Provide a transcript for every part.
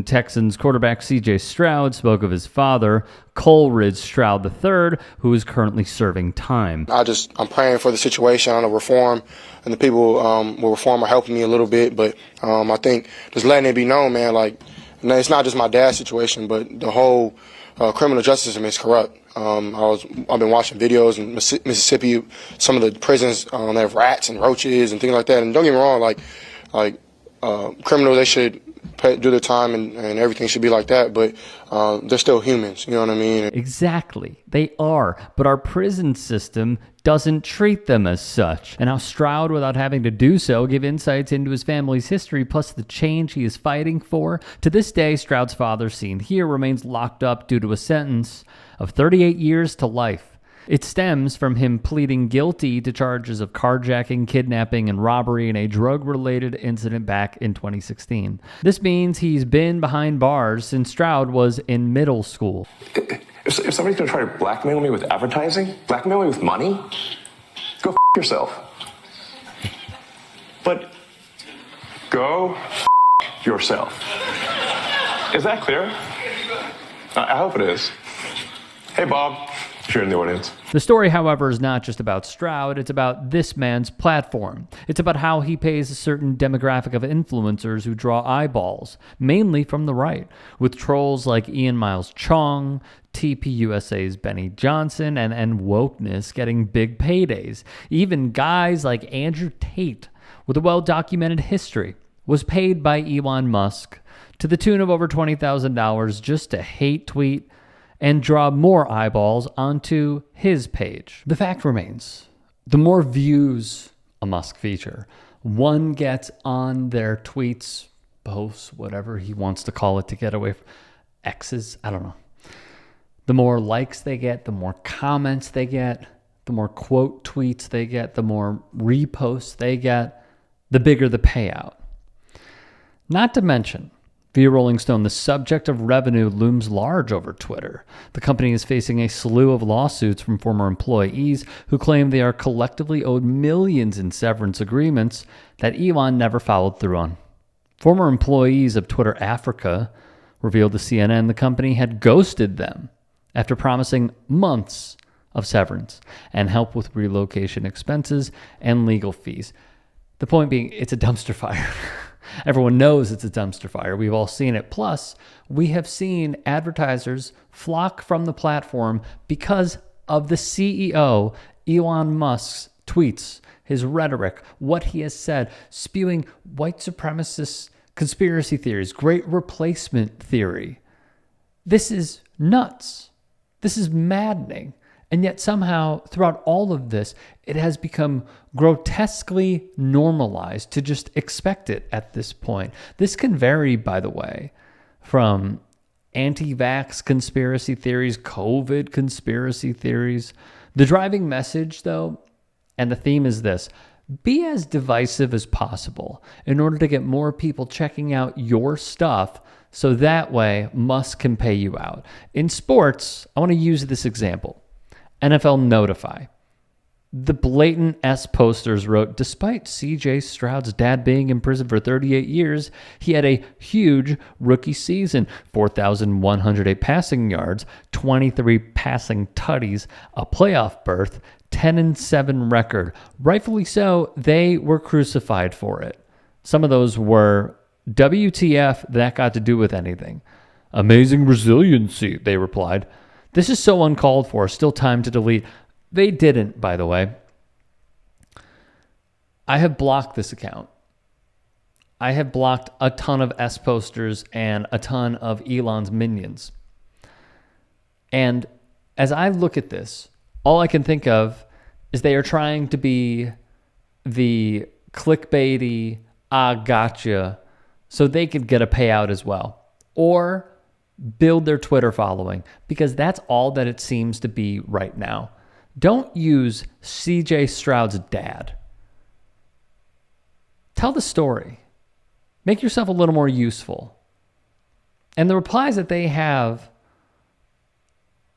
Texans quarterback CJ Stroud spoke of his father, Coleridge Stroud III, who is currently serving time. I'm praying for the situation on the reform, and the people with reform are helping me a little bit. But I think just letting it be known, man, like, it's not just my dad's situation, but the whole criminal justice system is corrupt. I've been watching videos in Mississippi, some of the prisons they have rats and roaches and things like that. And don't get me wrong, like criminals, they should do their time and everything should be like that, but they're still humans, you know what I mean? Exactly, they are, but our prison system doesn't treat them as such. And how Stroud, without having to do so, gave insights into his family's history plus the change he is fighting for. To this day, Stroud's father, seen here, remains locked up due to a sentence of 38 years to life. It stems from him pleading guilty to charges of carjacking, kidnapping, and robbery in a drug-related incident back in 2016. This means he's been behind bars since Stroud was in middle school. If somebody's going to try to blackmail me with advertising, blackmail me with money, go yourself. But go yourself. Is that clear? I hope it is. Hey, Bob. You're in the audience. The story, however, is not just about Stroud. It's about this man's platform. It's about how he pays a certain demographic of influencers who draw eyeballs, mainly from the right, with trolls like Ian Miles Chong, TPUSA's Benny Johnson, and wokeness getting big paydays. Even guys like Andrew Tate, with a well-documented history, was paid by Elon Musk to the tune of over $20,000 just to hate tweet and draw more eyeballs onto his page. The fact remains, the more views a Musk feature one gets on their tweets, posts, whatever he wants to call it to get away from X's, I don't know. The more likes they get, the more comments they get, the more quote tweets they get, the more reposts they get, the bigger the payout. Not to mention, via Rolling Stone, the subject of revenue looms large over Twitter. The company is facing a slew of lawsuits from former employees who claim they are collectively owed millions in severance agreements that Elon never followed through on. Former employees of Twitter Africa revealed to CNN the company had ghosted them after promising months of severance and help with relocation expenses and legal fees. The point being, it's a dumpster fire. Everyone knows it's a dumpster fire. We've all seen it. Plus, we have seen advertisers flock from the platform because of the CEO, Elon Musk's tweets, his rhetoric, what he has said, spewing white supremacist conspiracy theories, great replacement theory. This is nuts. This is maddening. And yet somehow, throughout all of this, it has become grotesquely normalized to just expect it at this point. This can vary, by the way, from anti-vax conspiracy theories, COVID conspiracy theories. The driving message, though, and the theme is this: be as divisive as possible in order to get more people checking out your stuff, so that way Musk can pay you out. In sports, I want to use this example. NFL Notify. The blatant S posters wrote, despite CJ Stroud's dad being in prison for 38 years, he had a huge rookie season, 4,108 passing yards, 23 passing tutties, a playoff berth, 10-7 record. Rightfully so, they were crucified for it. Some of those were, WTF, that got to do with anything? Amazing resiliency, they replied. This is so uncalled for, still time to delete. They didn't, by the way. I have blocked this account. I have blocked a ton of S posters and a ton of Elon's minions. And as I look at this, all I can think of is they are trying to be the clickbaity, gotcha, so they could get a payout as well. Or build their Twitter following, because that's all that it seems to be right now. Don't use CJ Stroud's dad. Tell the story. Make yourself a little more useful. And the replies that they have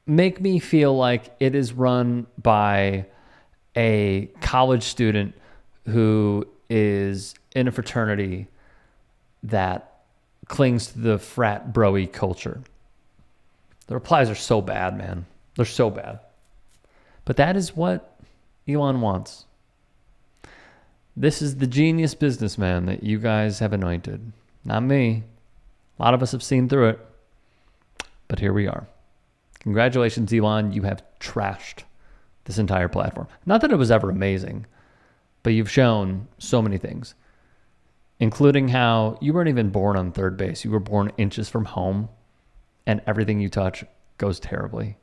make me feel like it is run by a college student who is in a fraternity that clings to the frat bro-y culture. The replies are so bad, man. They're so bad. But that is what Elon wants. This is the genius businessman that you guys have anointed. Not me. A lot of us have seen through it. But here we are. Congratulations, Elon. You have trashed this entire platform. Not that it was ever amazing, but you've shown so many things, including how you weren't even born on third base. You were born inches from home, and everything you touch goes terribly.